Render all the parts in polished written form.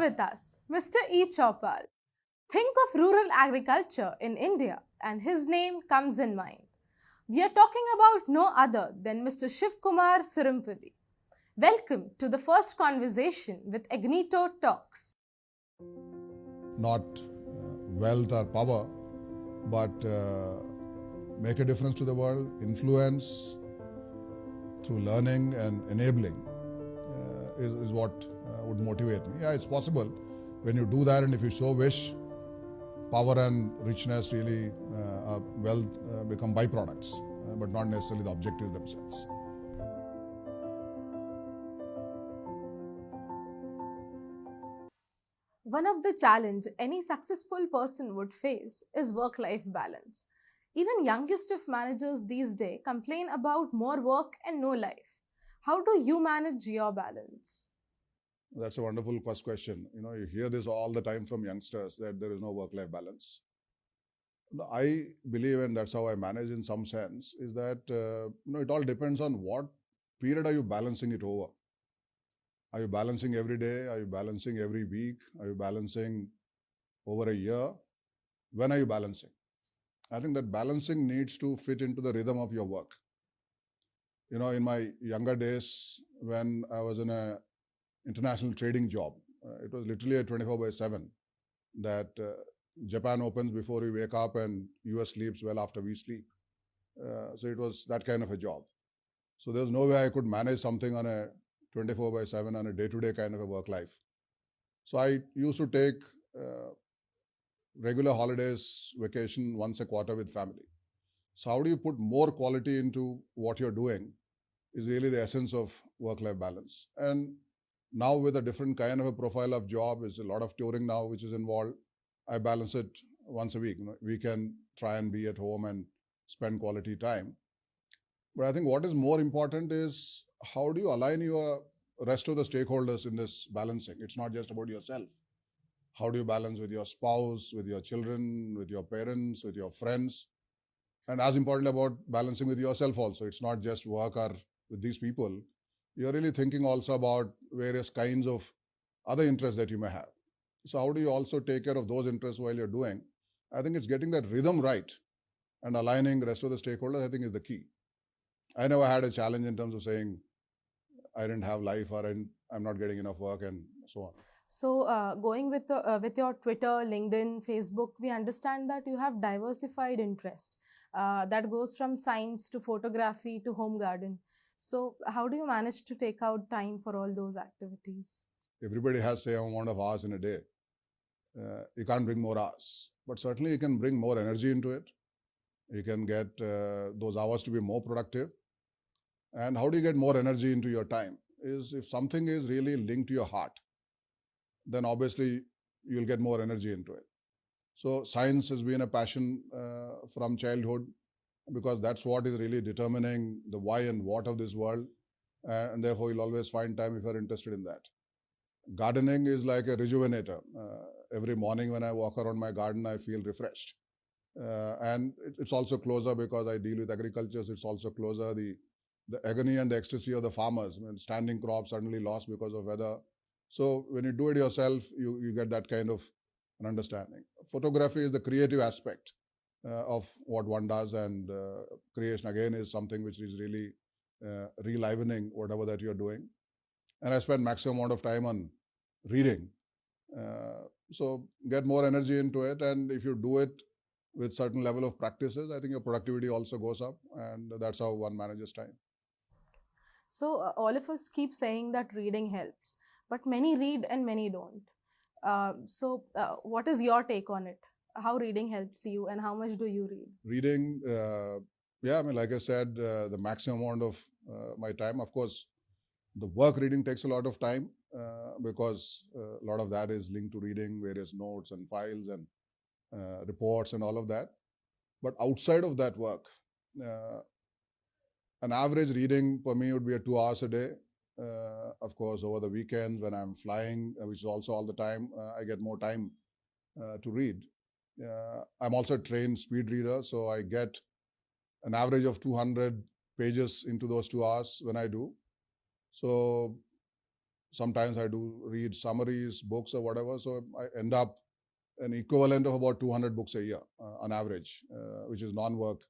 with us Mr. E. Chopal. Think of rural agriculture in India, and his name comes in mind. We are talking about no other than Mr. Shiv Kumar Surampudi. Welcome to the first conversation with Agnito Talks. Not wealth or power, but make a difference to the world, influence through learning and enabling is what would motivate me. Yeah, it's possible when you do that, and if you so wish, power and richness really wealth become byproducts, but not necessarily the objectives themselves. One of the challenge any successful person would face is work-life balance. Even youngest of managers these days complain about more work and no life. How do you manage your balance? That's a wonderful first question. You hear this all the time from youngsters that there is no work-life balance. I believe, and that's how I manage in some sense, is that it all depends on what period are you balancing it over. Are you balancing every day? Are you balancing every week? Are you balancing over a year? When are you balancing? I think that balancing needs to fit into the rhythm of your work. In my younger days, when I was in a international trading job, it was literally a 24/7 that Japan opens before we wake up and US sleeps well after we sleep. So it was that kind of a job. So there was no way I could manage something on a 24/7 on a day-to-day kind of a work life. So I used to take regular holidays, vacation once a quarter with family. So how do you put more quality into what you're doing is really the essence of work-life balance. And now with a different kind of a profile of job, there's a lot of touring now which is involved. I balance it once a week. We can try and be at home and spend quality time. But I think what is more important is how do you align your rest of the stakeholders in this balancing? It's not just about yourself. How do you balance with your spouse, with your children, with your parents, with your friends? And as important about balancing with yourself also. It's not just work or with these people. You're really thinking also about various kinds of other interests that you may have. So how do you also take care of those interests while you're doing? I think it's getting that rhythm right and aligning the rest of the stakeholders, I think, is the key. I never had a challenge in terms of saying I didn't have life or I'm not getting enough work and so on. So, going with your Twitter, LinkedIn, Facebook, we understand that you have diversified interest that goes from science to photography to home garden. So, how do you manage to take out time for all those activities? Everybody has same amount of hours in a day. You can't bring more hours, but certainly you can bring more energy into it. You can get those hours to be more productive. And how do you get more energy into your time? Is if something is really linked to your heart, then obviously you'll get more energy into it. So science has been a passion from childhood because that's what is really determining the why and what of this world. And therefore you'll always find time if you're interested in that. Gardening is like a rejuvenator. Every morning when I walk around my garden, I feel refreshed. And it's also closer because I deal with agriculture, so it's also closer. The agony and the ecstasy of the farmers, when standing crops suddenly lost because of weather. So when you do it yourself, you get that kind of an understanding. Photography is the creative aspect of what one does, and creation again is something which is really relivening whatever that you're doing. And I spend maximum amount of time on reading. So get more energy into it, and if you do it with certain level of practices, I think your productivity also goes up, and that's how one manages time. So, all of us keep saying that reading helps, but many read and many don't. What is your take on it? How reading helps you, and how much do you read? Reading, like I said, the maximum amount of my time. Of course, the work reading takes a lot of time because a lot of that is linked to reading various notes and files and reports and all of that. But outside of that work, an average reading for me would be 2 hours a day. Of course, over the weekends when I'm flying, which is also all the time, I get more time to read. I'm also a trained speed reader, so I get an average of 200 pages into those 2 hours when I do. So Sometimes I do read summaries, books, or whatever. So I end up an equivalent of about 200 books a year on average, which is non-work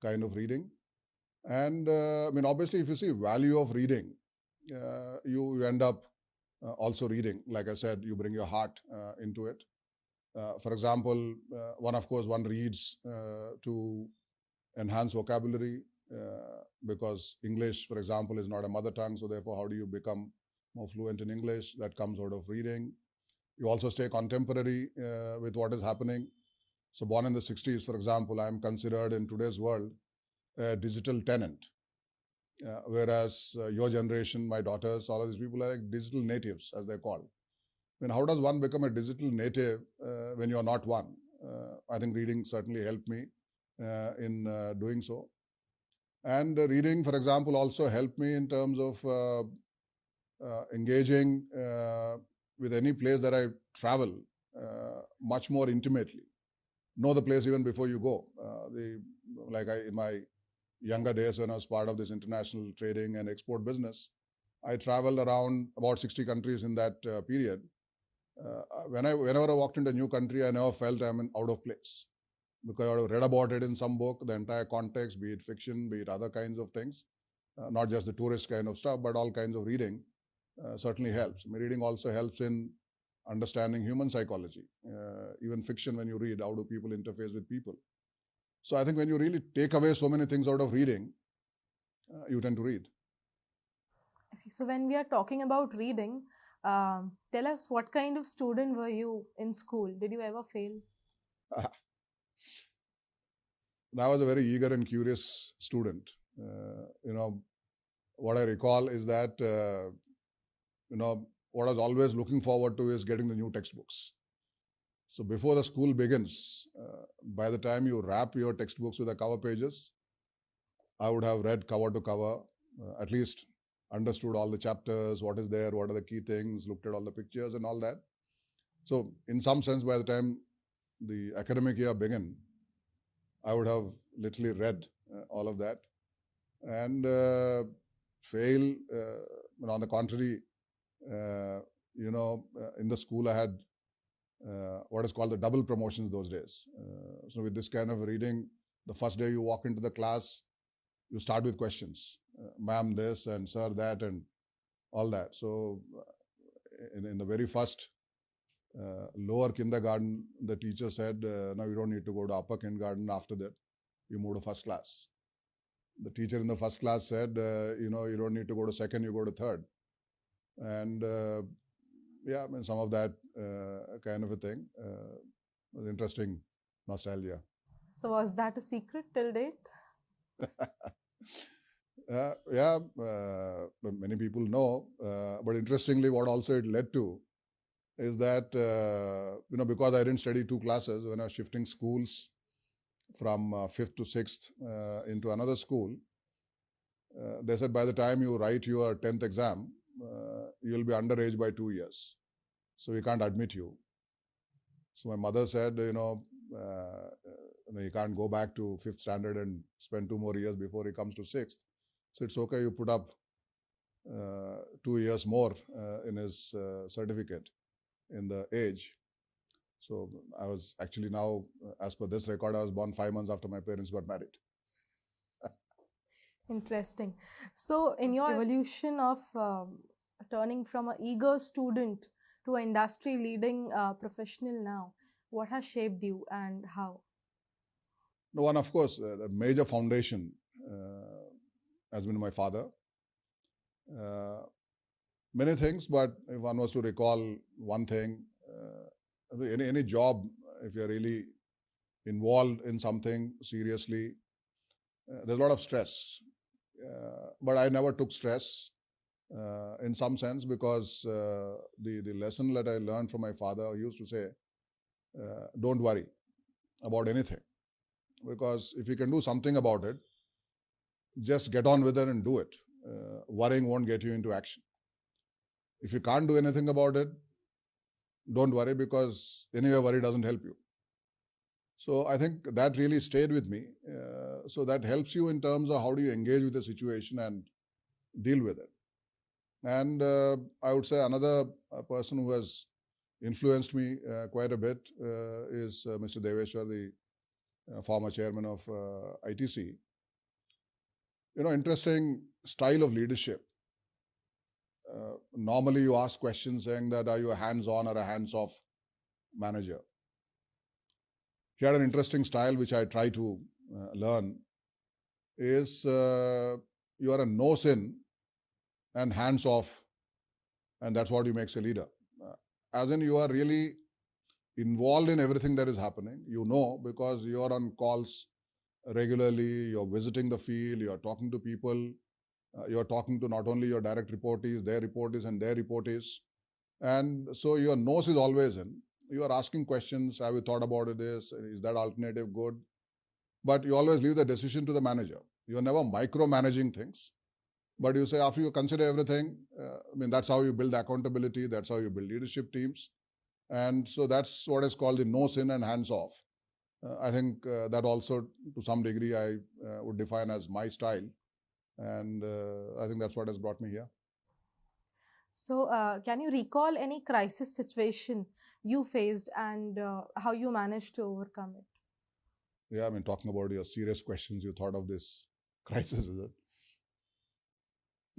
kind of reading. And I mean, obviously, if you see value of reading, you end up also reading. Like I said, you bring your heart into it. For example, one reads to enhance vocabulary because English, for example, is not a mother tongue. So therefore, how do you become more fluent in English? That comes out of reading. You also stay contemporary with what is happening. So born in the 60s, for example, I am considered in today's world a digital tenant. Whereas your generation, my daughters, all of these people are like digital natives, as they're called. I mean, how does one become a digital native when you're not one? I think reading certainly helped me in doing so. And reading, for example, also helped me in terms of engaging with any place that I travel much more intimately. Know the place even before you go. In my younger days when I was part of this international trading and export business, I traveled around about 60 countries in that period. Whenever I walked into a new country, I never felt I'm out of place because I read about it in some book, the entire context, be it fiction, be it other kinds of things, not just the tourist kind of stuff, but all kinds of reading certainly helps. I mean, reading also helps in understanding human psychology. Even fiction, when you read, how do people interface with people? So I think when you really take away so many things out of reading, you tend to read. I see. So when we are talking about reading, tell us, what kind of student were you in school? Did you ever fail? I was a very eager and curious student. What I recall is that, what I was always looking forward to is getting the new textbooks. So before the school begins, by the time you wrap your textbooks with the cover pages, I would have read cover to cover, at least understood all the chapters, what is there, what are the key things, looked at all the pictures and all that. So in some sense, by the time the academic year began, I would have literally read all of that and fail. On the contrary, in the school I had what is called the double promotions those days. So with this kind of reading, the first day you walk into the class, you start with questions. Ma'am this and sir that and all that. So in the very first lower kindergarten, the teacher said, no, you don't need to go to upper kindergarten. After that, you move to first class. The teacher in the first class said, you don't need to go to second, you go to third. And some of that kind of a thing was interesting nostalgia. So was that a secret till date? Many people know. But interestingly, what also it led to is that, because I didn't study 2 classes, when I was shifting schools from 5th to 6th into another school, they said by the time you write your 10th exam, you'll be underage by 2 years. So we can't admit you. So my mother said, you can't go back to 5th standard and spend 2 more years before he comes to 6th. So it's okay, you put up 2 years more in his certificate in the age. So I was actually now, as per this record, I was born 5 months after my parents got married. Interesting. So in your evolution of turning from an eager student to an industry-leading professional now, what has shaped you and how? One, of course, the major foundation has been my father. Many things, but if one was to recall one thing, any job, if you're really involved in something seriously, there's a lot of stress. But I never took stress in some sense because the lesson that I learned from my father, he used to say, don't worry about anything. Because if you can do something about it, just get on with it and do it. Worrying won't get you into action. If you can't do anything about it, don't worry, because anyway, worry doesn't help you. So I think that really stayed with me. So that helps you in terms of how do you engage with the situation and deal with it. And I would say another person who has influenced me quite a bit is Mr. Deveshwar, the former chairman of ITC. Interesting style of leadership. Normally you ask questions saying that are you a hands-on or a hands-off manager? He had an interesting style which I try to learn is you are a nose in and hands off, and that's what you makes a leader. As in, you are really involved in everything that is happening. Because you are on calls regularly, you're visiting the field, you're talking to people, you're talking to not only your direct reportees, their reportees and their reportees. And so your nose is always in. You are asking questions. Have you thought about this? Is that alternative good? But you always leave the decision to the manager. You're never micromanaging things. But you say, after you consider everything, that's how you build accountability. That's how you build leadership teams. And so that's what is called the nose in and hands off. I think that also, to some degree, I would define as my style. And I think that's what has brought me here. So, can you recall any crisis situation you faced and how you managed to overcome it? Yeah, talking about your serious questions, you thought of this crisis, is it?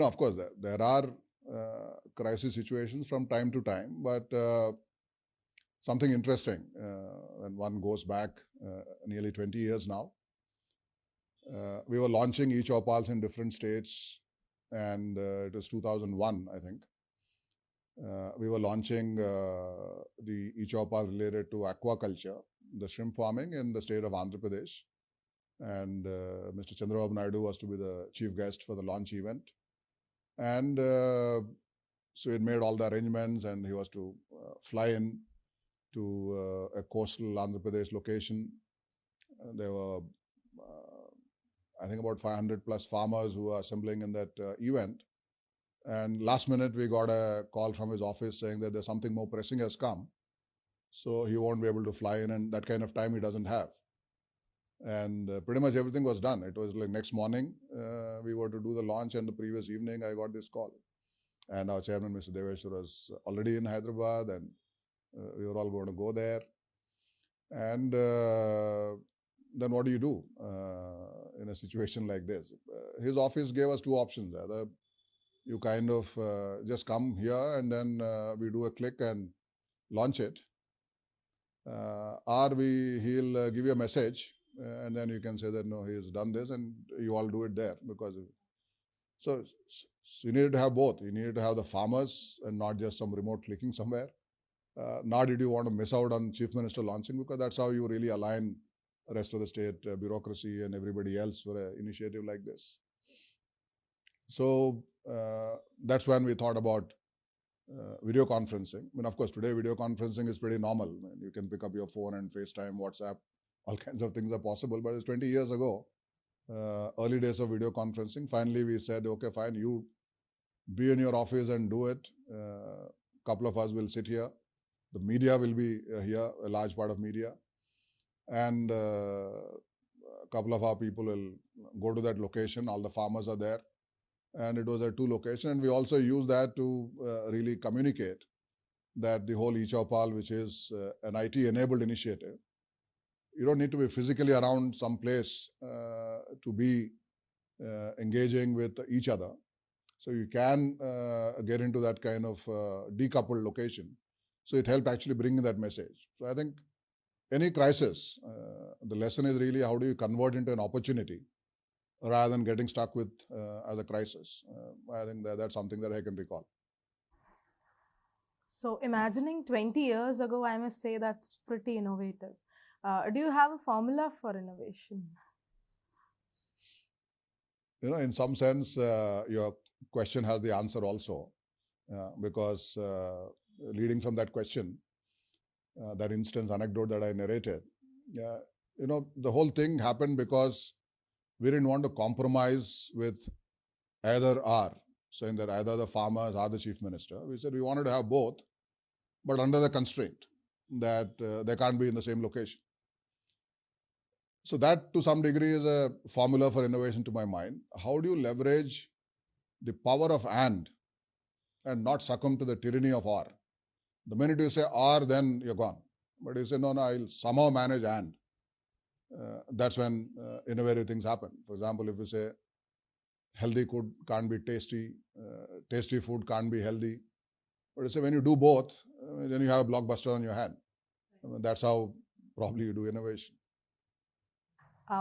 Of course, there are crisis situations from time to time, but something interesting, when one goes back nearly 20 years now, we were launching e-Chowpals in different states, and it was 2001, I think. We were launching the e-Chowpal related to aquaculture, the shrimp farming in the state of Andhra Pradesh. And Mr. Chandrababu Naidu was to be the chief guest for the launch event. And so he made all the arrangements, and he was to fly in to a coastal Andhra Pradesh location. There were, I think, about 500 plus farmers who were assembling in that event. And last minute, we got a call from his office saying that there's something more pressing has come. So he won't be able to fly in, and that kind of time he doesn't have. And pretty much everything was done. It was like next morning, we were to do the launch, and the previous evening, I got this call. And our chairman, Mr. Deveshwar, was already in Hyderabad, and we were all going to go there. And then what do you do in a situation like this? His office gave us two options. Either you kind of just come here, and then we do a click and launch it. Or he'll give you a message, and then you can say that, no, he has done this, and you all do it there. So you need to have both. You need to have the farmers and not just some remote clicking somewhere. Nor did you want to miss out on Chief Minister launching, because that's how you really align the rest of the state bureaucracy and everybody else for an initiative like this. So that's when we thought about video conferencing. Of course, today video conferencing is pretty normal. You can pick up your phone and FaceTime, WhatsApp, all kinds of things are possible. But it's 20 years ago, early days of video conferencing. Finally, we said, okay, fine, you be in your office and do it. Couple of us will sit here. The media will be here, a large part of media. And a couple of our people will go to that location. All the farmers are there. And it was at two locations. And we also use that to really communicate that the whole e-Chowpal, which is an IT-enabled initiative, you don't need to be physically around some place to be engaging with each other. So you can get into that kind of decoupled location. So it helped actually bring in that message. So I think any crisis, the lesson is really how do you convert into an opportunity rather than getting stuck with as a crisis. I think that's something that I can recall. So, imagining 20 years ago, I must say that's pretty innovative. Do you have a formula for innovation? In some sense, your question has the answer also, because leading from that question, that instance anecdote that I narrated, the whole thing happened because we didn't want to compromise with either or, saying that either the farmers or the chief minister. We said we wanted to have both, but under the constraint that they can't be in the same location. So that, to some degree, is a formula for innovation to my mind. How do you leverage the power of and and not succumb to the tyranny of or. The minute you say or, then you're gone. But you say, no, I'll somehow manage and. That's when innovative things happen. For example, if you say healthy food can't be tasty, tasty food can't be healthy. But you say when you do both, then you have a blockbuster on your hand. That's how probably you do innovation.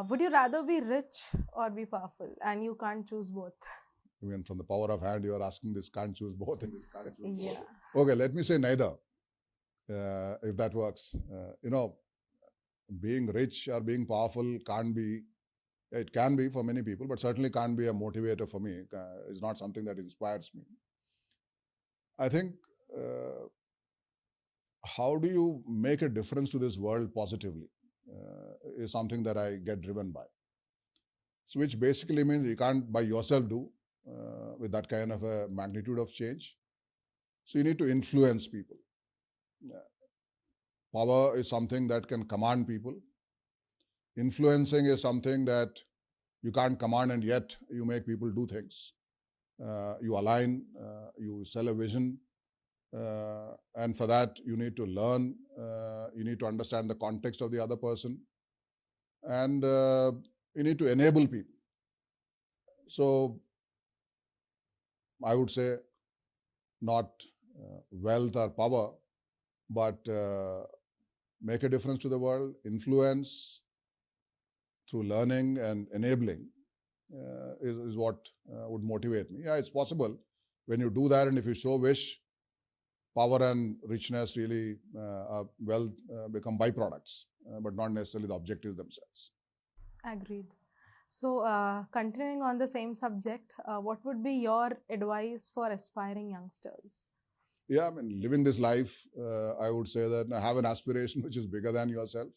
Would you rather be rich or be powerful? And you can't choose both. Even from the power of hand, you are asking this can't choose both and this can't choose Yeah. both. Okay, let me say neither, if that works. Being rich or being powerful can't be, it can be for many people, but certainly can't be a motivator for me. It's not something that inspires me. I think how do you make a difference to this world positively is something that I get driven by. So which basically means you can't by yourself do with that kind of a magnitude of change. So you need to influence people. Power is something that can command people. Influencing is something that you can't command and yet you make people do things. You align, you sell a vision, and for that you need to learn, you need to understand the context of the other person, and you need to enable people. So I would say not wealth or power, but make a difference to the world, influence through learning and enabling is what would motivate me. Yeah, it's possible when you do that, and if you so wish, power and richness really become byproducts, but not necessarily the objectives themselves. Agreed. So, continuing on the same subject, what would be your advice for aspiring youngsters? Yeah, I mean, living this life, I would say that have an aspiration which is bigger than yourself.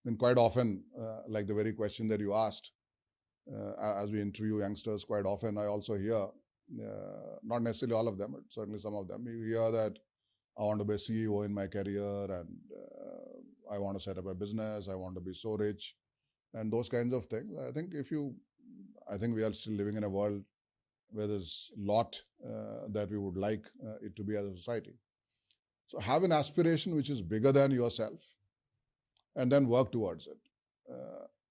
And quite often, like the very question that you asked, as we interview youngsters quite often, I also hear, not necessarily all of them, but certainly some of them, you hear that I want to be a CEO in my career, and I want to set up a business, I want to be so rich, and those kinds of things. I think we are still living in a world where there's a lot that we would like it to be as a society. So have an aspiration which is bigger than yourself, and then work towards it.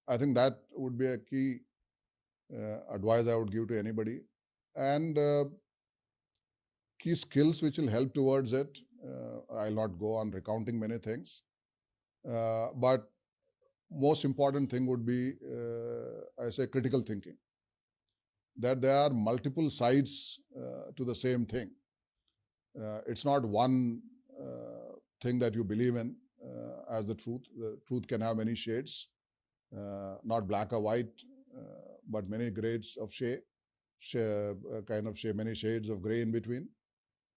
I think that would be a key advice I would give to anybody. And key skills which will help towards it. I'll not go on recounting many things. But most important thing would be, I say, critical thinking. That there are multiple sides to the same thing. It's not one thing that you believe in as the truth. The truth can have many shades, not black or white, but many grades of many shades of gray in between.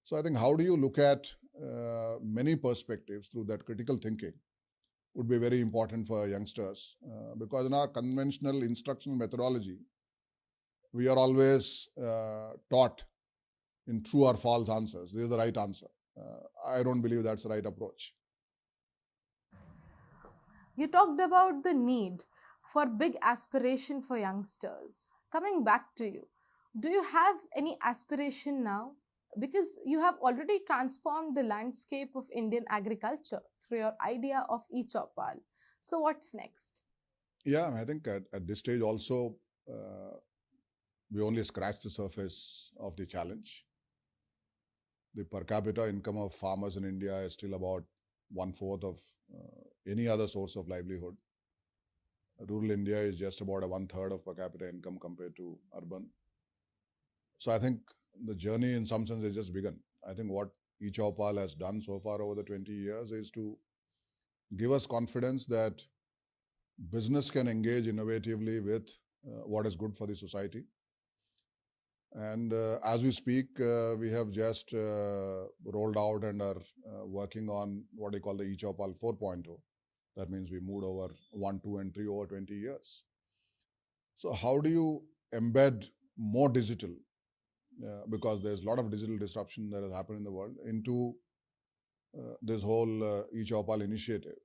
So I think how do you look at many perspectives through that critical thinking would be very important for youngsters, because in our conventional instructional methodology, we are always taught in true or false answers. This is the right answer. I don't believe that's the right approach. You talked about the need for big aspiration for youngsters. Coming back to you, do you have any aspiration now? Because you have already transformed the landscape of Indian agriculture through your idea of e-Chopal. So what's next? Yeah, I think at this stage also, we only scratched the surface of the challenge. The per capita income of farmers in India is still about 1/4 of any other source of livelihood. Rural India is just about a 1/3 of per capita income compared to urban. So I think the journey in some sense has just begun. I think what e-Chopal has done so far over the 20 years is to give us confidence that business can engage innovatively with what is good for the society. And as we speak, we have just rolled out and are working on what we call the e-Chopal 4.0. That means we moved over 1, 2, and 3 over 20 years. So how do you embed more digital, because there's a lot of digital disruption that has happened in the world, into this whole e-Chopal initiative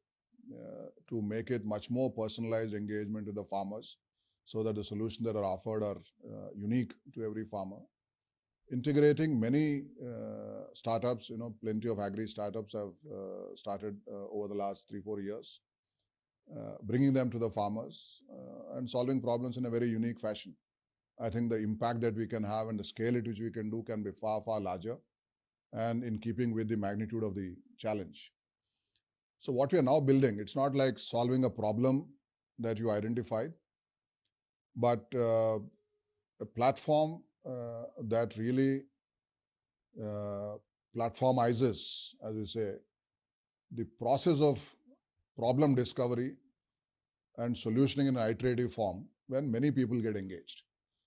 to make it much more personalized engagement with the farmers, so that the solutions that are offered are unique to every farmer. integrating many startups. Plenty of agri startups have started over the last 3-4 years, bringing them to the farmers and solving problems in a very unique fashion. I think the impact that we can have and the scale at which we can do can be far, far larger and in keeping with the magnitude of the challenge. So what we are now building, it's not like solving a problem that you identified, but a platform that really platformizes, as we say, the process of problem discovery and solutioning in an iterative form when many people get engaged.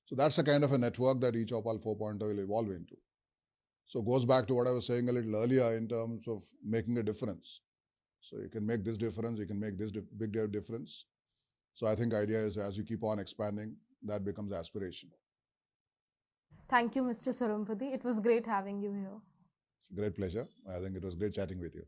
So that's the kind of a network that eChoupal 4.0 will evolve into. So it goes back to what I was saying a little earlier in terms of making a difference. So you can make this difference, you can make this big difference. So I think the idea is as you keep on expanding, that becomes aspiration. Thank you, Mr. Surampudi. It was great having you here. It's a great pleasure. I think it was great chatting with you.